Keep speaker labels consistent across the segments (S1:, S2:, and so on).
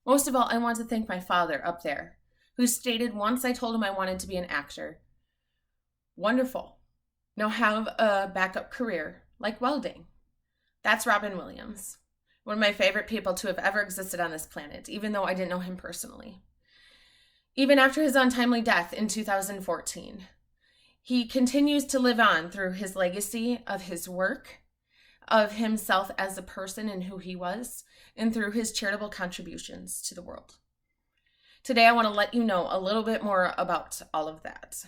S1: Most of all, I want to thank my father up there, who stated once I told him I wanted to be an actor, "Wonderful. Now have a backup career like welding." That's Robin Williams, one of my favorite people to have ever existed on this planet, even though I didn't know him personally. Even after his untimely death in 2014, he continues to live on through his legacy of his work, of himself as a person and who he was, and through his charitable contributions to the world. Today, I want to let you know a little bit more about all of that.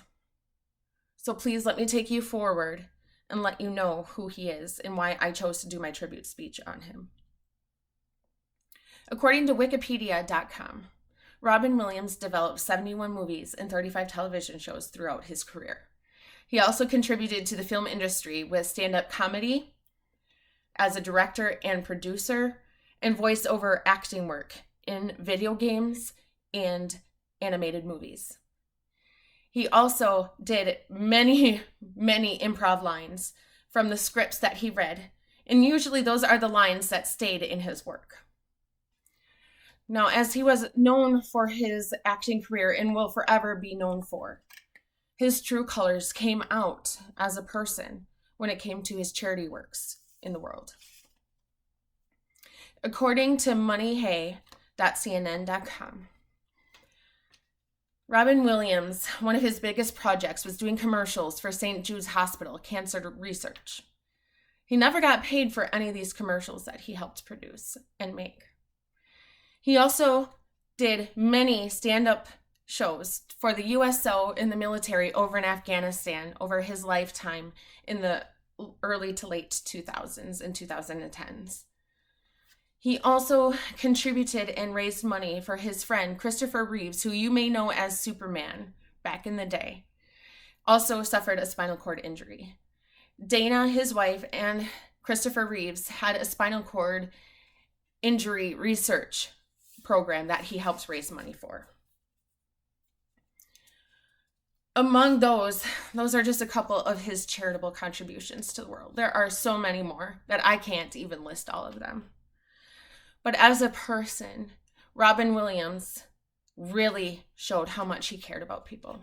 S1: So please let me take you forward and let you know who he is and why I chose to do my tribute speech on him. According to Wikipedia.com, Robin Williams developed 71 movies and 35 television shows throughout his career. He also contributed to the film industry with stand-up comedy as a director and producer and voice-over acting work in video games and animated movies. He also did many improv lines from the scripts that he read, and usually those are the lines that stayed in his work. Now, as he was known for his acting career and will forever be known for, his true colors came out as a person when it came to his charity works in the world. According to moneyhay.cnn.com, Robin Williams, one of his biggest projects was doing commercials for St. Jude's Hospital Cancer Research. He never got paid for any of these commercials that he helped produce and make. He also did many stand-up shows for the USO and the military over in Afghanistan over his lifetime in the early to late 2000s and 2010s. He also contributed and raised money for his friend Christopher Reeves, who you may know as Superman back in the day, also suffered a spinal cord injury. Dana, his wife, and Christopher Reeves had a spinal cord injury research program that he helped raise money for. Among those are just a couple of his charitable contributions to the world. There are so many more that I can't even list all of them. But as a person, Robin Williams really showed how much he cared about people.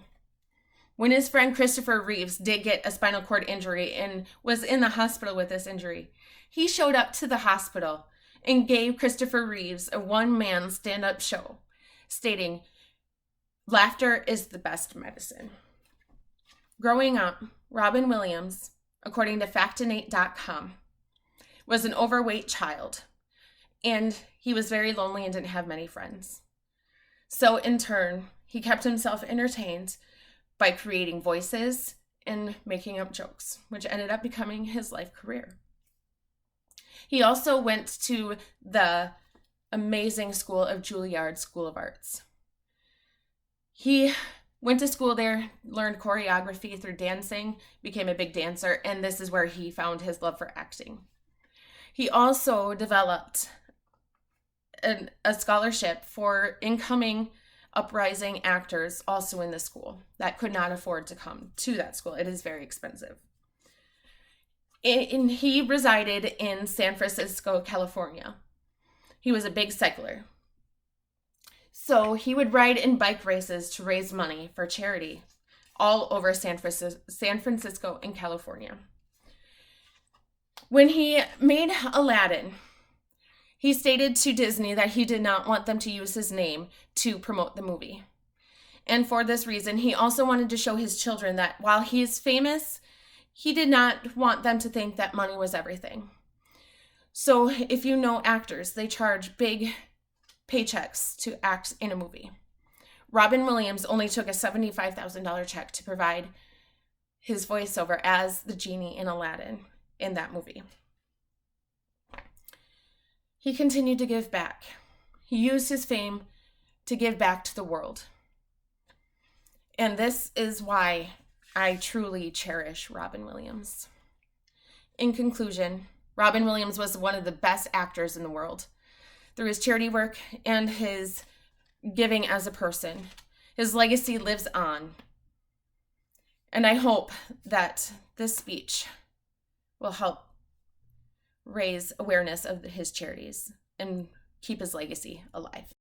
S1: When his friend Christopher Reeves did get a spinal cord injury and was in the hospital with this injury, he showed up to the hospital and gave Christopher Reeves a one-man stand-up show, stating, "Laughter is the best medicine." Growing up, Robin Williams, according to Factinate.com, was an overweight child, and he was very lonely and didn't have many friends. So in turn, he kept himself entertained by creating voices and making up jokes, which ended up becoming his life career. He also went to the amazing school of Juilliard School of Arts. He went to school there, learned choreography through dancing, became a big dancer, and this is where he found his love for acting. He also developed a scholarship for incoming uprising actors also in the school that could not afford to come to that school. It is very expensive. And he resided in San Francisco, California. He was a big cycler. So he would ride in bike races to raise money for charity all over San Francisco and California. When he made Aladdin, he stated to Disney that he did not want them to use his name to promote the movie. And for this reason, he also wanted to show his children that while he is famous, he did not want them to think that money was everything. So if you know actors, they charge big paychecks to act in a movie. Robin Williams only took a $75,000 check to provide his voiceover as the genie in Aladdin in that movie. He continued to give back. He used his fame to give back to the world. And this is why I truly cherish Robin Williams. In conclusion, Robin Williams was one of the best actors in the world. Through his charity work and his giving as a person, his legacy lives on. And I hope that this speech will help raise awareness of his charities and keep his legacy alive.